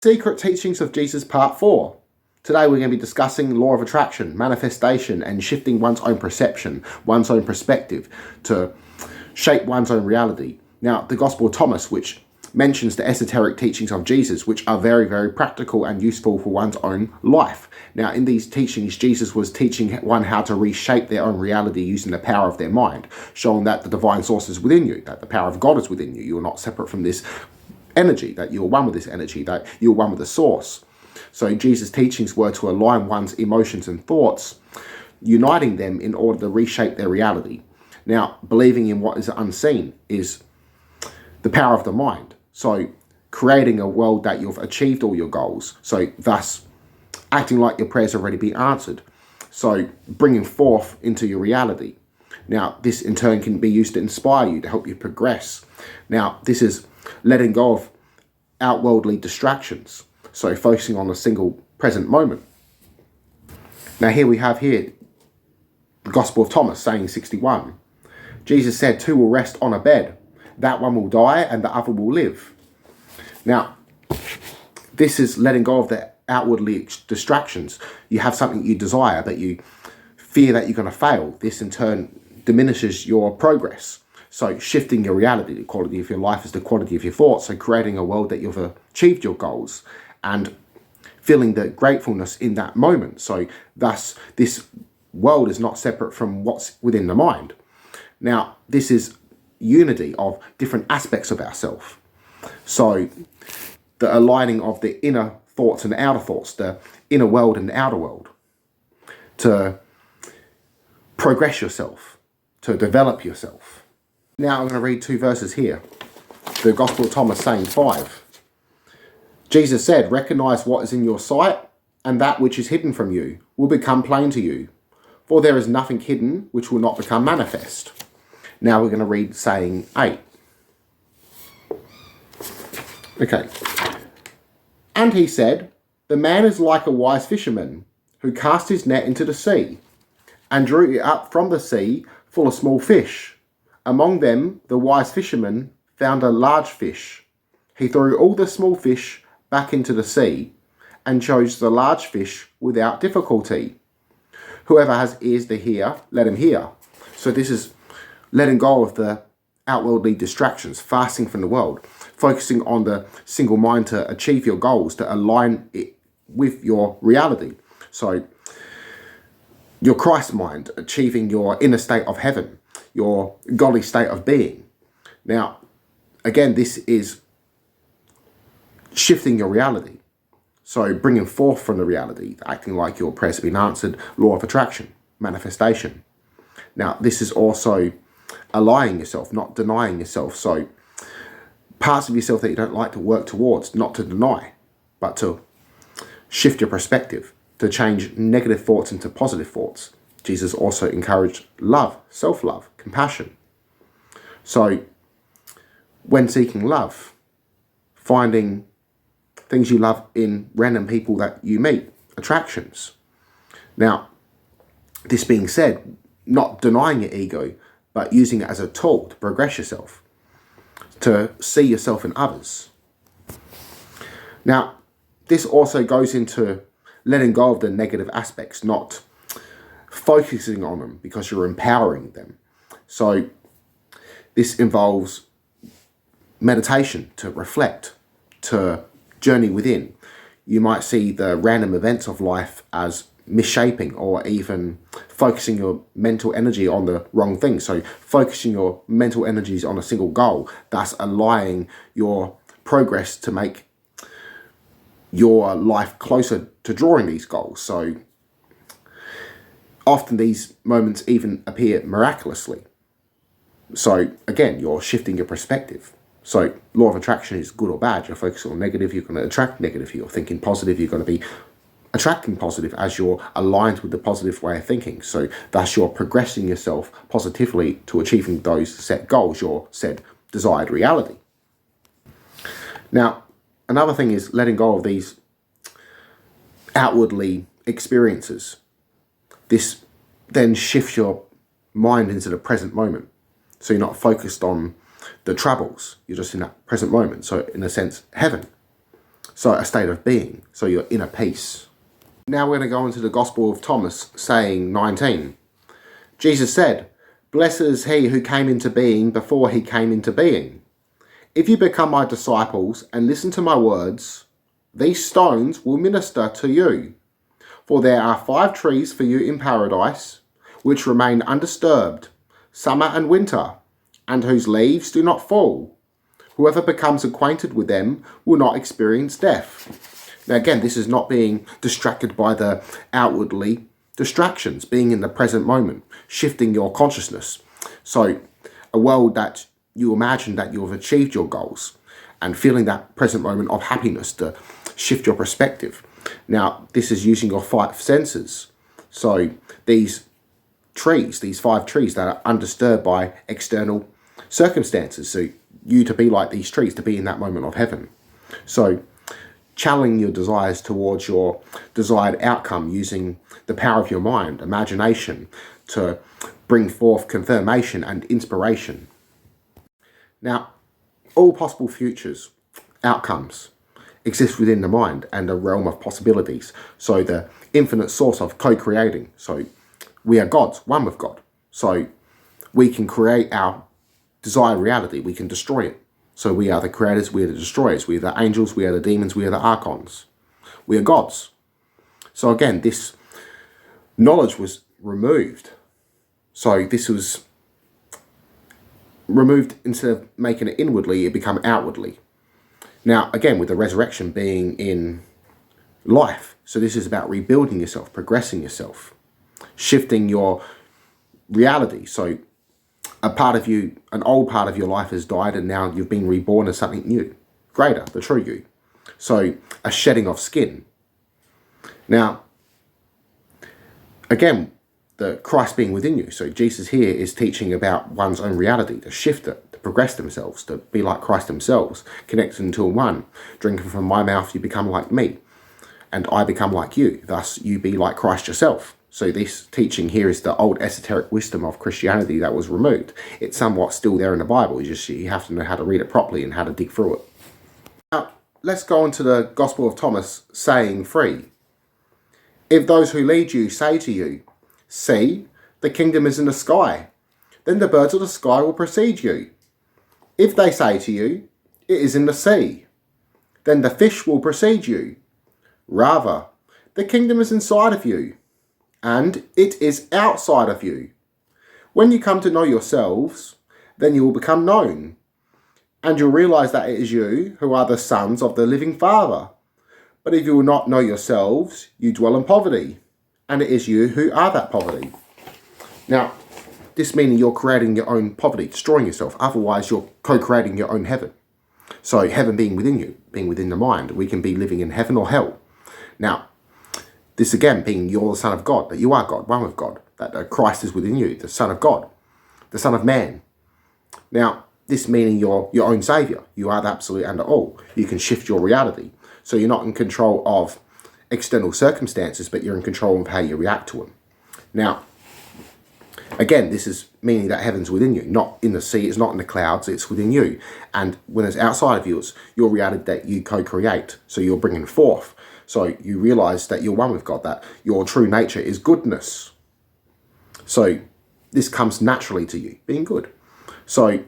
Secret Teachings of Jesus Part 4. Today we're going to be discussing law of attraction, manifestation, and shifting one's own perception, one's own perspective to shape one's own reality. Now, the Gospel of Thomas, which mentions the esoteric teachings of Jesus, which are very, very practical and useful for one's own life. Now, in these teachings, Jesus was teaching one how to reshape their own reality using the power of their mind, showing that the divine source is within you, that the power of God is within you. You're not separate from this energy, that you're one with this energy, that you're one with the source. So Jesus' teachings were to align one's emotions and thoughts, uniting them in order to reshape their reality. Now, believing in what is unseen is the power of the mind. So creating a world that you've achieved all your goals. So thus acting like your prayers have already been answered. So bringing forth into your reality. Now, this in turn can be used to inspire you, to help you progress. Now, this is letting go of outworldly distractions. So focusing on a single present moment. Now here we have the Gospel of Thomas saying 61. Jesus said, two will rest on a bed. That one will die and the other will live. Now, this is letting go of the outwardly distractions. You have something you desire, but you fear that you're going to fail. This in turn diminishes your progress. So shifting your reality, the quality of your life is the quality of your thoughts. So creating a world that you've achieved your goals and feeling the gratefulness in that moment. So thus this world is not separate from what's within the mind. Now, this is unity of different aspects of ourselves. So the aligning of the inner thoughts and the outer thoughts, the inner world and the outer world, to progress yourself, to develop yourself. Now I'm going to read two verses here. The Gospel of Thomas saying 5. Jesus said, recognize what is in your sight, and that which is hidden from you will become plain to you. For there is nothing hidden which will not become manifest. Now we're going to read saying 8. Okay. And he said, the man is like a wise fisherman who cast his net into the sea and drew it up from the sea full of small fish. Among them, the wise fisherman found a large fish. He threw all the small fish back into the sea and chose the large fish without difficulty. Whoever has ears to hear, let him hear. So this is letting go of the outwardly distractions, fasting from the world, focusing on the single mind to achieve your goals, to align it with your reality. So your Christ mind, achieving your inner state of heaven, your godly state of being. Now, again, this is shifting your reality. So bringing forth from the reality, acting like your prayers have been answered, law of attraction, manifestation. Now, this is also allying yourself, not denying yourself. So parts of yourself that you don't like to work towards, not to deny, but to shift your perspective, to change negative thoughts into positive thoughts. Jesus also encouraged love, self-love, compassion. So when seeking love, finding things you love in random people that you meet, attractions. Now, this being said, not denying your ego, but using it as a tool to progress yourself, to see yourself in others. Now, this also goes into letting go of the negative aspects, not focusing on them because you're empowering them. So this involves meditation, to reflect, to journey within. You might see the random events of life as misshaping or even focusing your mental energy on the wrong thing. So focusing your mental energies on a single goal, thus aligning your progress to make your life closer to drawing these goals. So often these moments even appear miraculously. So again, you're shifting your perspective. So law of attraction is good or bad. You're focusing on negative, you're going to attract negative. You're thinking positive, you're going to be attracting positive as you're aligned with the positive way of thinking. So thus you're progressing yourself positively to achieving those set goals, your said desired reality. Now, another thing is letting go of these outwardly experiences. This then shifts your mind into the present moment. So you're not focused on the troubles. You're just in that present moment. So in a sense, heaven. So a state of being. So your inner peace. Now we're going to go into the Gospel of Thomas, saying 19. Jesus said, "Blessed is he who came into being before he came into being. If you become my disciples and listen to my words, these stones will minister to you. For there are 5 trees for you in paradise, which remain undisturbed, summer and winter, and whose leaves do not fall. Whoever becomes acquainted with them will not experience death." Now again, this is not being distracted by the outwardly distractions, being in the present moment, shifting your consciousness. So a world that you imagine that you have achieved your goals and feeling that present moment of happiness to shift your perspective. Now, this is using your 5 senses. So these trees, these 5 trees that are undisturbed by external circumstances. So you to be like these trees, to be in that moment of heaven. So channeling your desires towards your desired outcome using the power of your mind, imagination, to bring forth confirmation and inspiration. Now, all possible futures, outcomes, exist within the mind and a realm of possibilities. So the infinite source of co-creating. So we are gods, one with God. So we can create our desired reality. We can destroy it. So we are the creators, we are the destroyers. We are the angels, we are the demons, we are the archons. We are gods. So again, this knowledge was removed. So this was removed. Instead of making it inwardly, it became outwardly. Now, again, with the resurrection being in life. So this is about rebuilding yourself, progressing yourself, shifting your reality. So a part of you, an old part of your life has died and now you've been reborn as something new, greater, the true you. So a shedding of skin. Now, again, the Christ being within you. So Jesus here is teaching about one's own reality, to shift it, to progress themselves, to be like Christ themselves, connected into one. Drinking from my mouth, you become like me, and I become like you. Thus, you be like Christ yourself. So this teaching here is the old esoteric wisdom of Christianity that was removed. It's somewhat still there in the Bible. You have to know how to read it properly and how to dig through it. Now, let's go on to the Gospel of Thomas, saying 3. If those who lead you say to you, "See, the kingdom is in the sky," then the birds of the sky will precede you. If they say to you, "It is in the sea," then the fish will precede you. Rather, the kingdom is inside of you, and it is outside of you. When you come to know yourselves, then you will become known, and you'll realize that it is you who are the sons of the living Father. But if you will not know yourselves, you dwell in poverty, and it is you who are that poverty. Now, this meaning you're creating your own poverty, destroying yourself. Otherwise, you're co-creating your own heaven. So heaven being within you, being within the mind. We can be living in heaven or hell. Now, this again being you're the Son of God, that you are God, one with God, that Christ is within you, the Son of God, the Son of Man. Now, this meaning you're your own Saviour. You are the absolute and all. You can shift your reality. So you're not in control of external circumstances, but you're in control of how you react to them. Now, again, this is meaning that heaven's within you, not in the sea, it's not in the clouds, it's within you. And when it's outside of you, it's your reality that you co-create. So you're bringing forth. So you realize that you're one with God, that your true nature is goodness. So this comes naturally to you, being good. So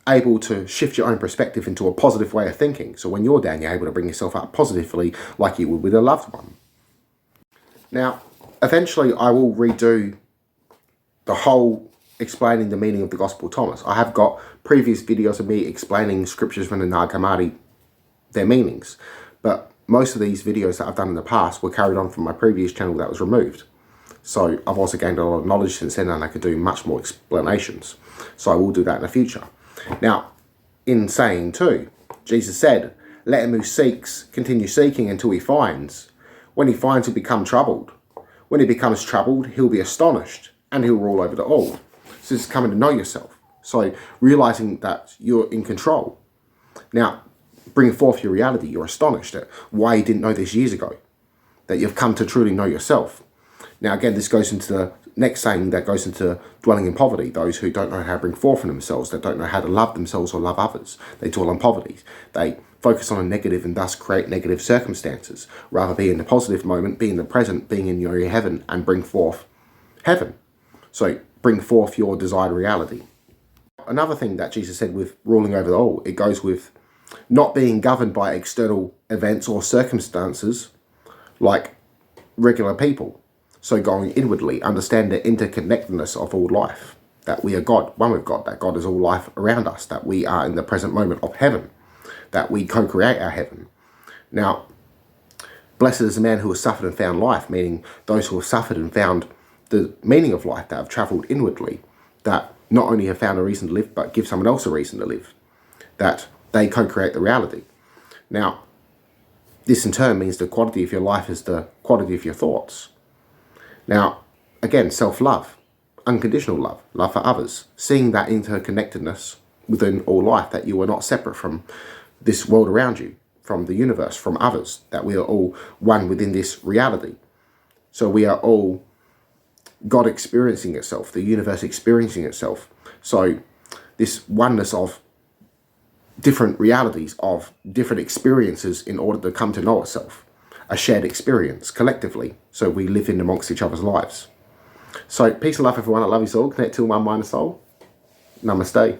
able to shift your own perspective into a positive way of thinking. So when you're down, you're able to bring yourself up positively like you would with a loved one. Now, eventually I will redo the whole explaining the meaning of the Gospel of Thomas. I have got previous videos of me explaining scriptures from the Nag Hammadi, their meanings. But most of these videos that I've done in the past were carried on from my previous channel that was removed. So I've also gained a lot of knowledge since then, and I could do much more explanations. So I will do that in the future. Now, in saying too, Jesus said, "Let him who seeks continue seeking until he finds. When he finds, he'll become troubled. When he becomes troubled, he'll be astonished, and he'll rule over the all." So it's coming to know yourself. So realizing that you're in control. Now, bringing forth your reality, you're astonished at why you didn't know this years ago. That you've come to truly know yourself. Now, again, this goes into the next saying that goes into dwelling in poverty. Those who don't know how to bring forth in themselves, that don't know how to love themselves or love others. They dwell in poverty. They focus on a negative and thus create negative circumstances. Rather be in the positive moment, be in the present, being in your heaven, and bring forth heaven. So bring forth your desired reality. Another thing that Jesus said with ruling over the all, it goes with not being governed by external events or circumstances like regular people. So going inwardly, understand the interconnectedness of all life, that we are God, one with God, that God is all life around us, that we are in the present moment of heaven, that we co-create our heaven. Now, blessed is the man who has suffered and found life, meaning those who have suffered and found the meaning of life, that have travelled inwardly, that not only have found a reason to live, but give someone else a reason to live, that they co-create the reality. Now, this in turn means the quality of your life is the quality of your thoughts. Now, again, self-love, unconditional love, love for others, seeing that interconnectedness within all life, that you are not separate from this world around you, from the universe, from others, that we are all one within this reality. So we are all God experiencing itself, the universe experiencing itself. So this oneness of different realities, of different experiences in order to come to know itself, a shared experience collectively, so we live in amongst each other's lives. So peace and love everyone, I love you all, connect to one mind and soul. Namaste.